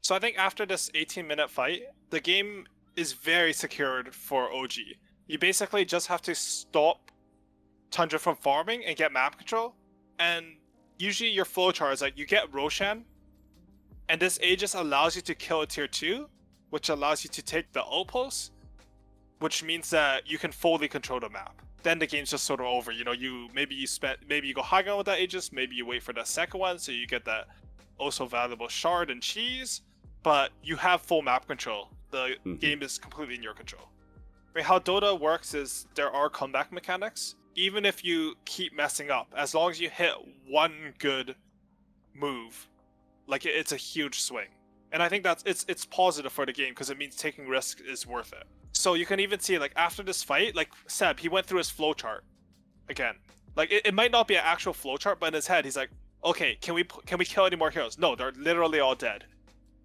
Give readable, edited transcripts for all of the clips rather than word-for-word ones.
So I think after this 18-minute fight, the game is very secured for OG. You basically just have to stop Tundra from farming and get map control. And usually your flowchart is like you get Roshan, and this Aegis allows you to kill a tier 2, which allows you to take the outpost, which means that you can fully control the map. Then the game's just sort of over. You know, maybe you go high ground with that Aegis, maybe you wait for the second one so you get that also valuable shard and cheese, but you have full map control. The game is completely in your control. I mean, how Dota works is there are comeback mechanics. Even if you keep messing up, as long as you hit one good move, like it's a huge swing. And I think it's positive for the game because it means taking risk is worth it. So you can even see like after this fight, like Seb, he went through his flowchart again. Like it might not be an actual flowchart, but in his head he's like, okay, can we kill any more heroes? No, they're literally all dead.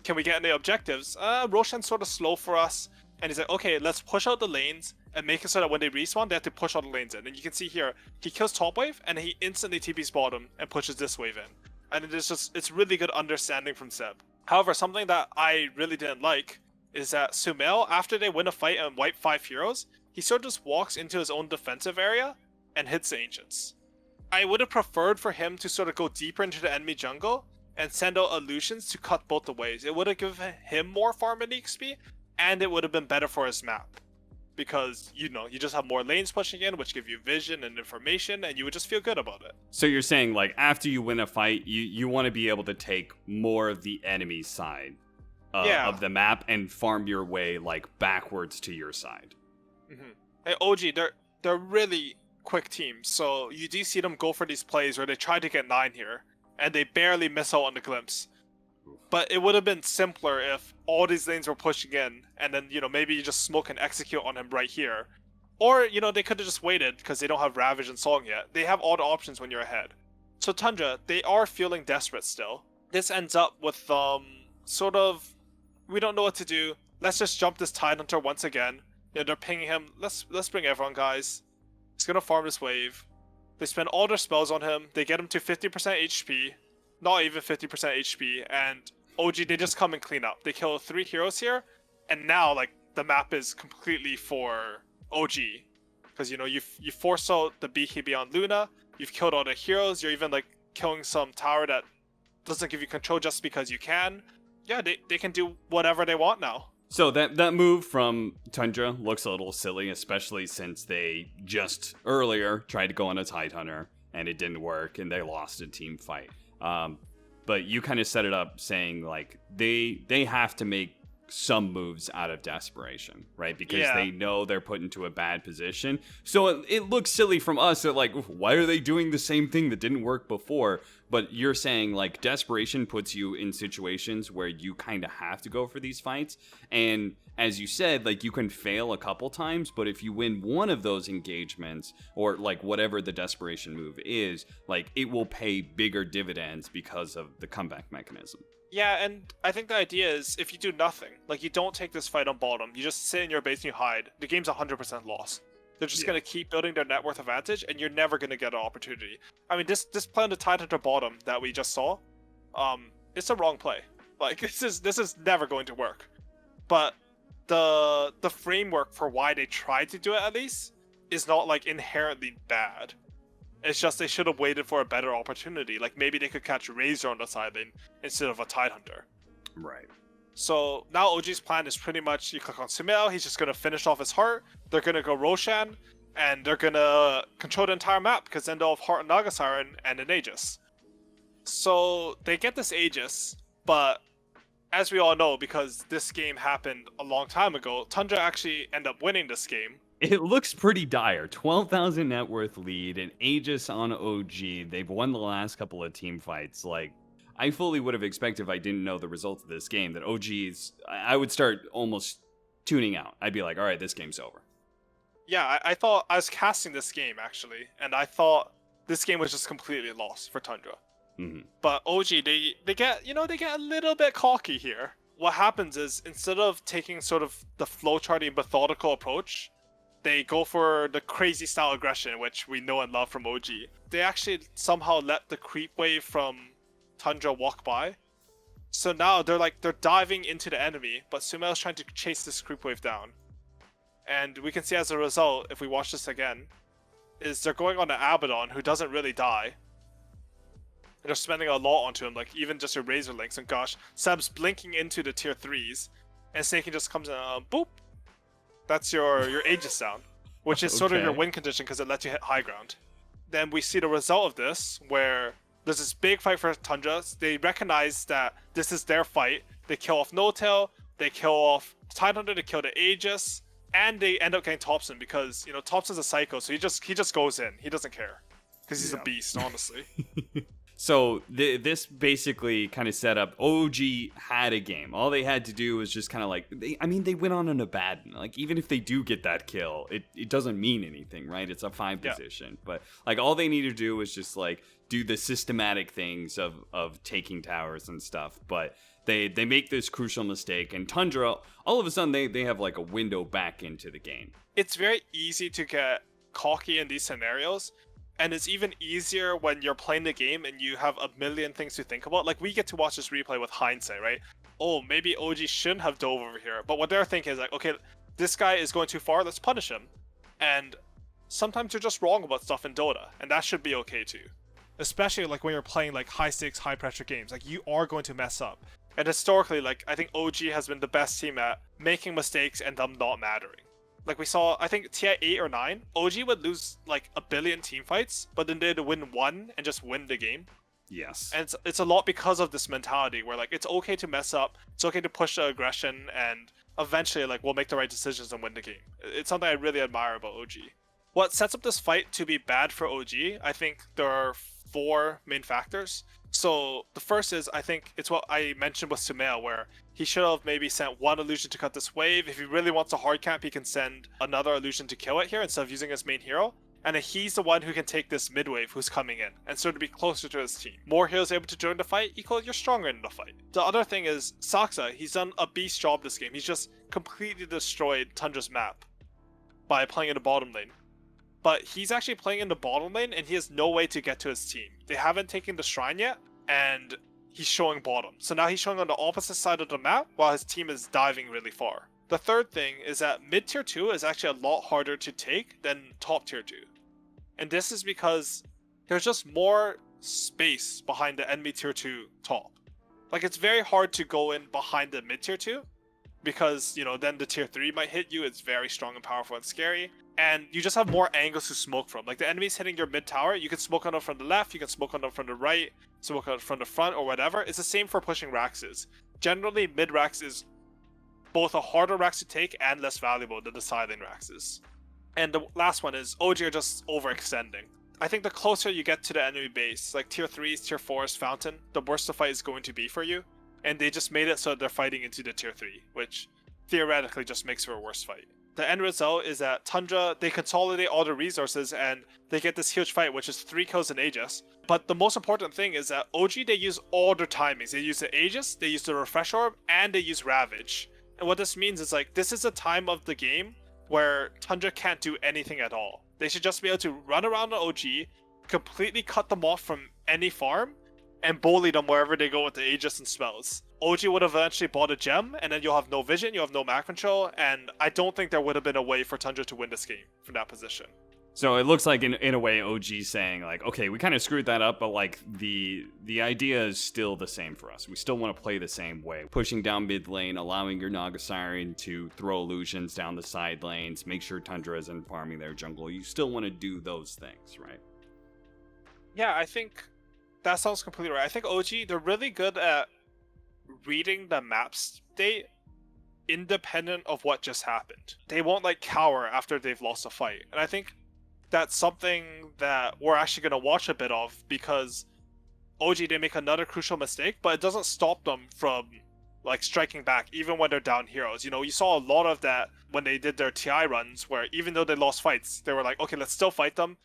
Can we get any objectives? Roshan's sort of slow for us. And he's like, okay, let's push out the lanes and make it so that when they respawn, they have to push all the lanes in. And you can see here, he kills top wave and he instantly TPs bottom and pushes this wave in. And it's really good understanding from Seb. However, something that I really didn't like is that Sumail, after they win a fight and wipe 5 heroes, he sort of just walks into his own defensive area and hits the Ancients. I would have preferred for him to sort of go deeper into the enemy jungle and send out illusions to cut both the ways. It would have given him more farm and XP, and it would have been better for his map. Because, you know, you just have more lanes pushing in, which give you vision and information, and you would just feel good about it. So you're saying, like, after you win a fight, you want to be able to take more of the enemy side of the map and farm your way, like, backwards to your side. Hey, OG, they're really quick teams, so you do see them go for these plays where they try to get 9 here, and they barely miss out on the glimpse. But it would have been simpler if all these lanes were pushing in, and then, you know, maybe you just smoke and execute on him right here. Or, you know, they could have just waited because they don't have Ravage and Song yet. They have all the options when you're ahead. So Tundra, they are feeling desperate still. This ends up with sort of, we don't know what to do. Let's just jump this Tidehunter once again. You know, they're pinging him. Let's bring everyone, guys. He's gonna farm this wave. They spend all their spells on him. They get him to 50% HP. Not even 50% HP, and OG, they just come and clean up. They kill 3 heroes here, and now, like, the map is completely for OG. Because, you know, you force out the BKB on Luna, you've killed all the heroes, you're even, like, killing some tower that doesn't give you control just because you can. Yeah, they can do whatever they want now. So that move from Tundra looks a little silly, especially since they just earlier tried to go on a Tidehunter, and it didn't work, and they lost a team fight. But you kind of set it up saying like they have to make some moves out of desperation, right? Because they know they're put into a bad position. So it looks silly from us that like, why are they doing the same thing that didn't work before? But you're saying like desperation puts you in situations where you kind of have to go for these fights. And as you said, like you can fail a couple times, but if you win one of those engagements or like whatever the desperation move is, like it will pay bigger dividends because of the comeback mechanism. Yeah, and I think the idea is if you do nothing, like you don't take this fight on bottom, you just sit in your base and you hide, the game's 100% loss. They're just going to keep building their net worth advantage, and you're never going to get an opportunity. I mean, this play on the Tidehunter bottom that we just saw, it's a wrong play. Like, this is never going to work. But the framework for why they tried to do it, at least, is not, like, inherently bad. It's just they should have waited for a better opportunity. Like, maybe they could catch Razor on the side lane instead of a Tidehunter. Right. So now OG's plan is pretty much you click on Sumail, he's just going to finish off his heart, they're going to go Roshan, and they're going to control the entire map because then they'll have Heart and Naga Siren and an Aegis. So they get this Aegis, but as we all know, because this game happened a long time ago, Tundra actually end up winning this game. It looks pretty dire. 12,000 net worth lead, an Aegis on OG. They've won the last couple of team fights. Like, I fully would have expected if I didn't know the results of this game that OG's, I would start almost tuning out. I'd be like, all right, this game's over. Yeah, I thought I was casting this game actually, and I thought this game was just completely lost for Tundra. Mm-hmm. But OG, they get a little bit cocky here. What happens is instead of taking sort of the flowcharting methodical approach, they go for the crazy style aggression, which we know and love from OG. They actually somehow let the creep wave from Tundra walk by, So now they're diving into the enemy, but Sumail's trying to chase this creep wave down. And we can see as a result, if we watch this again, is they're going on an Abaddon who doesn't really die. And they're spending a lot onto him, like even just your Razor Links. And gosh, Seb's blinking into the tier 3s, and Snaky just comes in, boop. That's your Aegis sound, which is sort of your win condition because it lets you hit high ground. Then we see the result of this, where there's this big fight for Tundra. They recognize that this is their fight. They kill off No-Tail, they kill off TI10, they kill the Aegis, and they end up getting Thompson because, you know, Thompson's a psycho, so he just goes in. He doesn't care because he's a beast, honestly. So this basically kind of set up. OG had a game. All they had to do was just kind of like, they went on an Abaddon. Like, even if they do get that kill, it doesn't mean anything, right? It's a 5 position. But like, all they need to do is just like do the systematic things of taking towers and stuff. But they make this crucial mistake, and Tundra, all of a sudden they have like a window back into the game. It's very easy to get cocky in these scenarios. And it's even easier when you're playing the game and you have a million things to think about. Like, we get to watch this replay with hindsight, right? Oh, maybe OG shouldn't have dove over here. But what they're thinking is like, okay, this guy is going too far, let's punish him. And sometimes you're just wrong about stuff in Dota, and that should be okay too. Especially like when you're playing like high stakes, high pressure games. Like, you are going to mess up. And historically, like, I think OG has been the best team at making mistakes and them not mattering. Like we saw, I think TI8 or 9, OG would lose like a billion team fights, but then they'd win one and just win the game. Yes. And it's a lot because of this mentality where like it's okay to mess up, it's okay to push the aggression, and eventually like we'll make the right decisions and win the game. It's something I really admire about OG. What sets up this fight to be bad for OG, I think there are 4 main factors. So the first is, I think it's what I mentioned with Sumail, where he should have maybe sent one illusion to cut this wave. If he really wants a hard camp, he can send another illusion to kill it here instead of using his main hero. And he's the one who can take this mid wave who's coming in and sort of be closer to his team. More heroes able to join the fight equal you're stronger in the fight. The other thing is Saksa, he's done a beast job this game. He's just completely destroyed Tundra's map by playing in the bottom lane. But he's actually playing in the bottom lane and he has no way to get to his team. They haven't taken the shrine yet, and he's showing bottom. So now he's showing on the opposite side of the map while his team is diving really far. The third thing is that mid tier 2 is actually a lot harder to take than top tier 2. And this is because there's just more space behind the enemy tier 2 top. Like, it's very hard to go in behind the mid tier 2 because, you know, then the tier 3 might hit you. It's very strong and powerful and scary. And you just have more angles to smoke from. Like, the enemy's hitting your mid tower, you can smoke on them from the left, you can smoke on them from the right, smoke on them from the front or whatever. It's the same for pushing Raxes. Generally, mid Rax is both a harder Rax to take and less valuable than the side lane Raxes. And the last one is OG are just overextending. I think the closer you get to the enemy base, like tier 3s, tier 4s, Fountain, the worse the fight is going to be for you. And they just made it so they're fighting into the tier 3, which theoretically just makes for a worse fight. The end result is that Tundra, they consolidate all the resources and they get this huge fight, which is 3 kills in Aegis. But the most important thing is that OG, they use all their timings. They use the Aegis, they use the Refresh Orb, and they use Ravage. And what this means is, like, this is a time of the game where Tundra can't do anything at all. They should just be able to run around the OG, completely cut them off from any farm, and bully them wherever they go with the Aegis and spells. OG would have eventually bought a gem, and then you'll have no vision, you have no map control, and I don't think there would have been a way for Tundra to win this game from that position. So it looks like in a way OG's saying like, okay, we kind of screwed that up, but like the idea is still the same for us. We still want to play the same way. Pushing down mid lane, allowing your Naga Siren to throw illusions down the side lanes, make sure Tundra isn't farming their jungle. You still want to do those things, right? Yeah, I think that sounds completely right. I think OG, they're really good at reading the map state independent of what just happened. They won't like cower after they've lost a fight. And I think that's something that we're actually going to watch a bit of, because OG, they make another crucial mistake, but it doesn't stop them from like striking back even when they're down heroes. You know, you saw a lot of that when they did their TI runs, where even though they lost fights, they were like, okay, let's still fight them,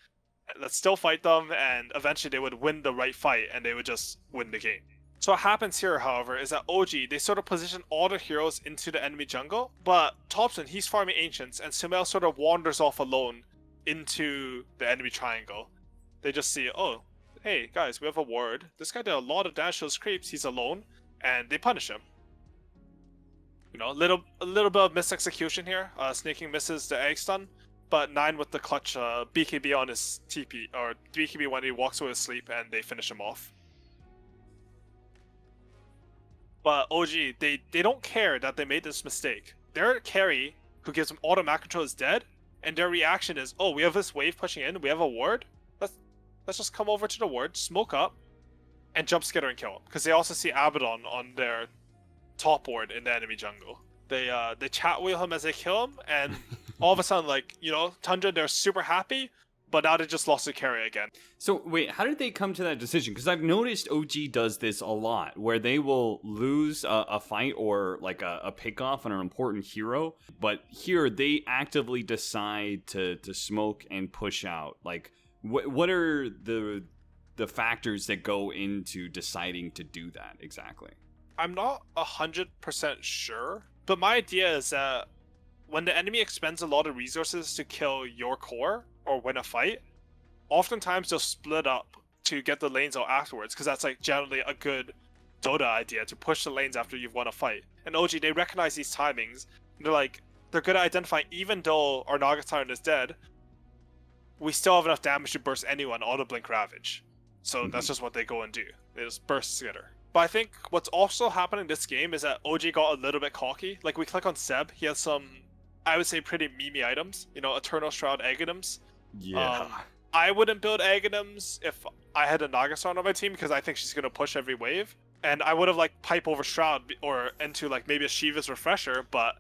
and eventually they would win the right fight and they would just win the game. So what happens here, however, is that OG, they sort of position all the heroes into the enemy jungle, but Thompson, he's farming Ancients, and Sumail sort of wanders off alone into the enemy triangle. They just see, oh, hey guys, we have a ward. This guy did a lot of damage to those creeps, he's alone, and they punish him. You know, a little bit of misexecution here. Snaking misses the egg stun, but 9 with the clutch BKB on his TP, or BKB when he walks away to sleep, and they finish him off. But OG, they don't care that they made this mistake. Their carry, who gives them auto macro control, is dead, and their reaction is, oh, we have this wave pushing in, we have a ward, let's just come over to the ward, smoke up, and jump skitter and kill him. Because they also see Abaddon on their top ward in the enemy jungle. They chat wheel him as they kill him, and all of a sudden, like, you know, Tundra, they're super happy, but now they just lost the carry again. So wait, how did they come to that decision? Because I've noticed OG does this a lot, where they will lose a fight or like a pick off on an important hero, but here they actively decide to smoke and push out. Like, what are the factors that go into deciding to do that exactly? I'm not 100% sure, but my idea is that when the enemy expends a lot of resources to kill your core or win a fight, oftentimes they'll split up to get the lanes out afterwards, because that's like generally a good Dota idea, to push the lanes after you've won a fight. And OG, they recognize these timings, and they're good at identifying, even though our Naga Siren is dead, we still have enough damage to burst anyone auto blink Ravage. So that's just what they go and do. They just burst Skitter. But I think what's also happening in this game is that OG got a little bit cocky. Like, we click on Seb, he has some, I would say, pretty memey items. You know, Eternal Shroud Aghanims. Yeah. I wouldn't build Aghanims if I had a Nagasaurn on my team, because I think she's going to push every wave. And I would have, like, Pipe over Shroud or into, like, maybe a Shiva's Refresher, but,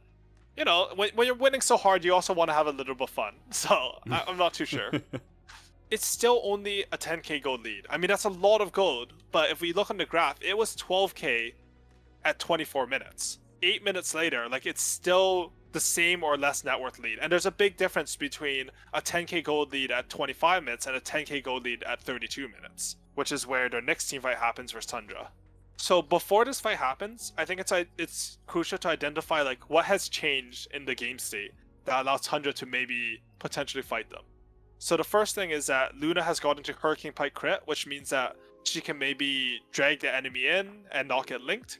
you know, when you're winning so hard, you also want to have a little bit of fun. So, I'm not too sure. It's still only a 10k gold lead. I mean, that's a lot of gold, but if we look on the graph, it was 12k at 24 minutes. 8 minutes later, like, it's still the same or less net worth lead. And there's a big difference between a 10k gold lead at 25 minutes and a 10k gold lead at 32 minutes, which is where their next team fight happens versus Tundra. So before this fight happens, I think it's crucial to identify, like, what has changed in the game state that allows Tundra to maybe potentially fight them. So the first thing is that Luna has gotten to Hurricane Pike crit, which means that she can maybe drag the enemy in and not get linked.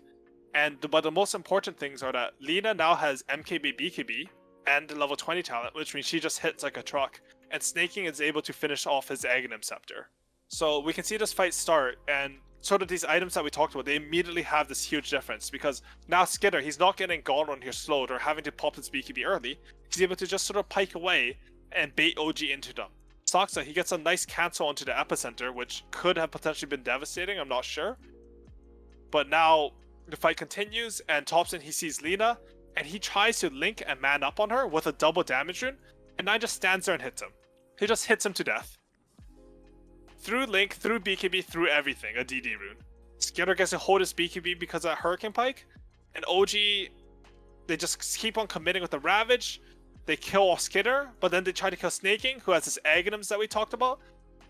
But the most important things are that Lina now has MKB BKB and level 20 talent, which means she just hits like a truck. And Snaking is able to finish off his Aghanim Scepter. So we can see this fight start, and sort of these items that we talked about, they immediately have this huge difference, because now Skitter, he's not getting gone on here slowed or having to pop his BKB early. He's able to just sort of pike away and bait OG into them. Saksa, he gets a nice cancel onto the epicenter, which could have potentially been devastating, I'm not sure. But now the fight continues, and Thompson, he sees Lina, and he tries to link and man up on her with a double damage rune, and Nine just stands there and hits him. He just hits him to death. Through link, through BKB, through everything, a DD rune. Skitter gets to hold his BKB because of that Hurricane Pike, and OG, they just keep on committing with the Ravage. They kill off Skitter, but then they try to kill Snaking, who has his Aghanims that we talked about.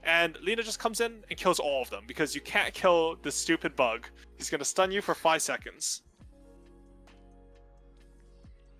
And Lina just comes in and kills all of them, because you can't kill this stupid bug. He's going to stun you for 5 seconds.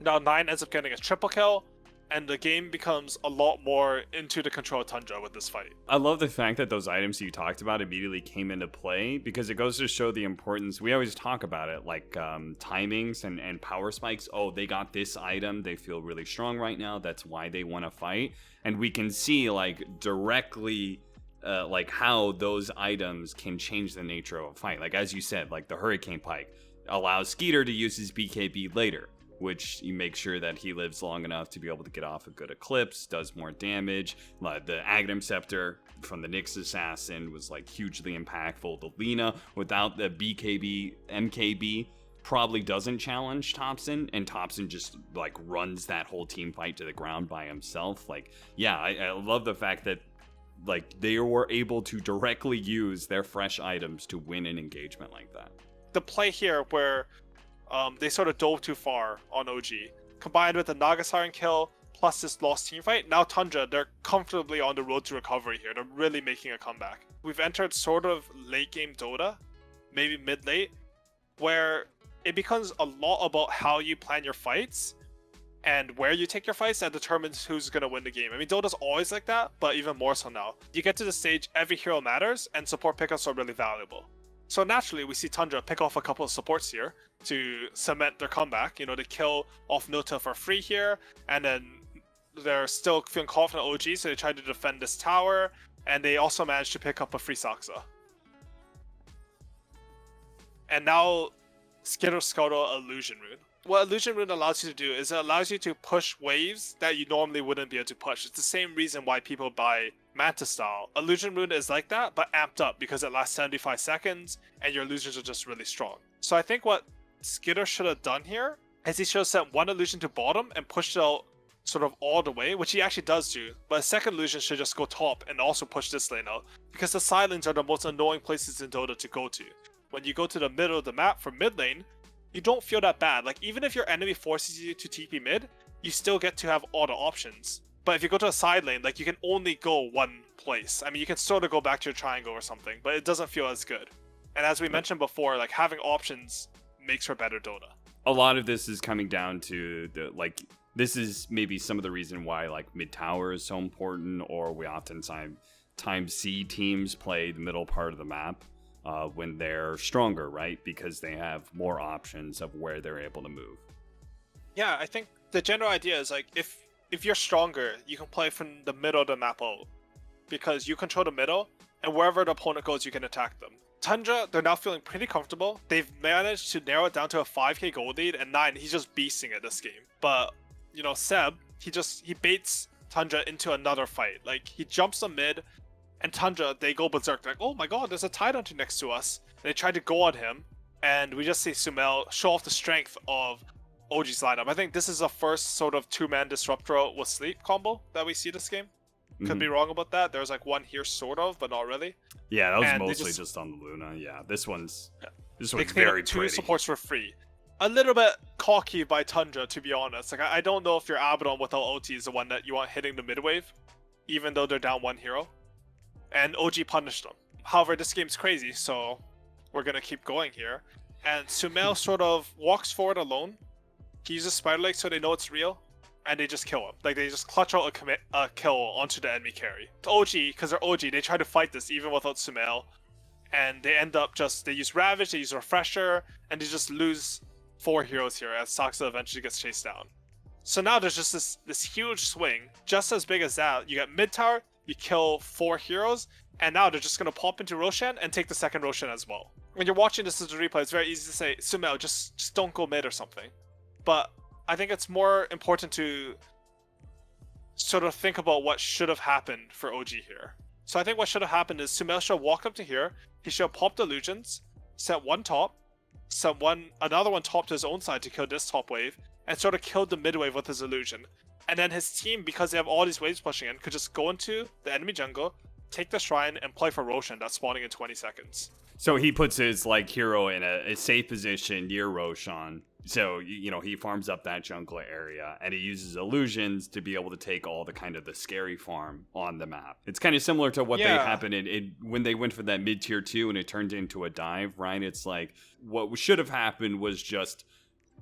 Now 9 ends up getting a triple kill, and the game becomes a lot more into the control of Tundra with this fight. I love the fact that those items you talked about immediately came into play, because it goes to show the importance. We always talk about it, like timings and power spikes. Oh, they got this item, they feel really strong right now, that's why they want to fight. And we can see, like, directly like how those items can change the nature of a fight. Like, as you said, like the Hurricane Pike allows Skeeter to use his BKB later, which you make sure that he lives long enough to be able to get off a good Eclipse, does more damage. The Aghanim Scepter from the Nyx Assassin was, like, hugely impactful. The Lina, without the BKB, MKB, probably doesn't challenge Thompson, and Thompson just, like, runs that whole team fight to the ground by himself. Like, yeah, I love the fact that, like, they were able to directly use their fresh items to win an engagement like that. The play here where they sort of dove too far on OG, combined with the Naga Siren kill plus this lost team fight, now Tundra, they're comfortably on the road to recovery here. They're really making a comeback. We've entered sort of late game Dota, maybe mid-late, where it becomes a lot about how you plan your fights and where you take your fights that determines who's going to win the game. I mean, Dota's always like that, but even more so now. You get to the stage, every hero matters, and support pickups are really valuable. So naturally, we see Tundra pick off a couple of supports here to cement their comeback. You know, they kill off Nota for free here, and then they're still feeling confident OG, so they try to defend this tower, and they also manage to pick up a free Saksa. And now Skitter Scuttle Illusion Rune. What Illusion Rune allows you to do is it allows you to push waves that you normally wouldn't be able to push. It's the same reason why people buy Manta Style. Illusion Rune is like that, but amped up because it lasts 75 seconds and your illusions are just really strong. So I think what Skitter should have done here is he should have sent one illusion to bottom and pushed it out sort of all the way, which he actually does do. But a second illusion should just go top and also push this lane out, because the side lanes are the most annoying places in Dota to go to. When you go to the middle of the map for mid lane, you don't feel that bad. Like, even if your enemy forces you to TP mid, you still get to have all the options. But if you go to a side lane, like, you can only go one place. I mean, you can sort of go back to your triangle or something, but it doesn't feel as good. And as we mentioned before, like, having options makes for better Dota. A lot of this is coming down to the, like, this is maybe some of the reason why, like, mid tower is so important, or we oftentimes see teams play the middle part of the map when they're stronger, right? Because they have more options of where they're able to move. Yeah, I think the general idea is, like, if you're stronger, you can play from the middle of the map out, because you control the middle, and wherever the opponent goes, you can attack them. Tundra, they're now feeling pretty comfortable. They've managed to narrow it down to a 5k gold lead, and 9, he's just beasting it this game. But, you know, Seb, he baits Tundra into another fight. Like, he jumps the mid, and Tundra, they go berserk. They're like, oh my god, there's a TI10 next to us. And they try to go on him, and we just see Sumail show off the strength of OG's lineup. I think this is the first sort of two-man disruptor with sleep combo that we see this game. Could be wrong about that. There's like one here sort of, but not really. Yeah, that was mostly just on the Luna. Yeah, this one's very two pretty. supports for free. A little bit cocky by Tundra, to be honest. Like, I don't know if your Abaddon without OT is the one that you want hitting the mid wave, even though they're down one hero. And OG punished them. However, this game's crazy, so we're gonna keep going here. And Sumail sort of walks forward alone. He uses Spider Leg so they know it's real, and they just kill him. Like, they just clutch out a kill onto the enemy carry. To OG, because they're OG, they try to fight this even without Sumail, and they end up they use Ravage, they use Refresher, and they just lose 4 heroes here as Saksa eventually gets chased down. So now there's just this huge swing, just as big as that. You got mid tower, you kill 4 heroes, and now they're just going to pop into Roshan and take the second Roshan as well. When you're watching this as a replay, it's very easy to say, Sumail, just don't go mid or something. But I think it's more important to sort of think about what should have happened for OG here. So I think what should have happened is Sumail should have walked up to here, he should have popped illusions, sent one top, sent another one top to his own side to kill this top wave, and sort of killed the mid wave with his illusion. And then his team, because they have all these waves pushing in, could just go into the enemy jungle, take the shrine, and play for Roshan that's spawning in 20 seconds. So he puts his like hero in a safe position near Roshan. So, you know, he farms up that jungle area, and he uses illusions to be able to take all the kind of the scary farm on the map. It's kind of similar to what they happened when they went for that mid tier 2 and it turned into a dive, right? It's like what should have happened was just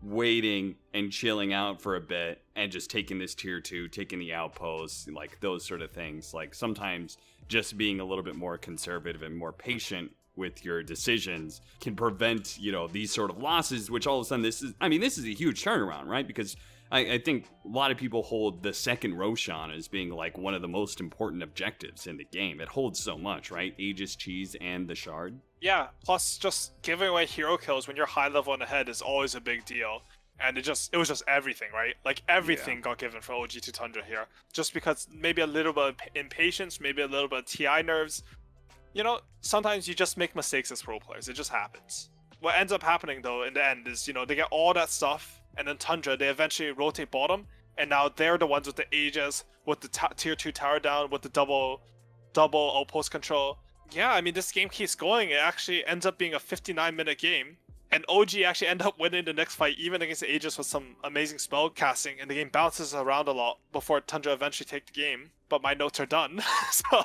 waiting and chilling out for a bit and just taking this tier 2, taking the outposts, like those sort of things. Like, sometimes just being a little bit more conservative and more patient with your decisions can prevent, you know, these sort of losses, which all of a sudden this is a huge turnaround, right? Because I think a lot of people hold the second Roshan as being like one of the most important objectives in the game. It holds so much, right? Aegis, Cheese, and the Shard. Yeah, plus just giving away hero kills when you're high level and ahead is always a big deal. And it was just everything, right? Like, everything got given for OG to Tundra here. Just because maybe a little bit of impatience, maybe a little bit of TI nerves. You know, sometimes you just make mistakes as pro players. It just happens. What ends up happening, though, in the end is, you know, they get all that stuff, and then Tundra, they eventually rotate bottom, and now they're the ones with the Aegis, with the tier 2 tower down, with the double outpost control. Yeah, I mean, this game keeps going. It actually ends up being a 59-minute game, and OG actually end up winning the next fight, even against the Aegis with some amazing spell casting, and the game bounces around a lot before Tundra eventually take the game. But my notes are done, so...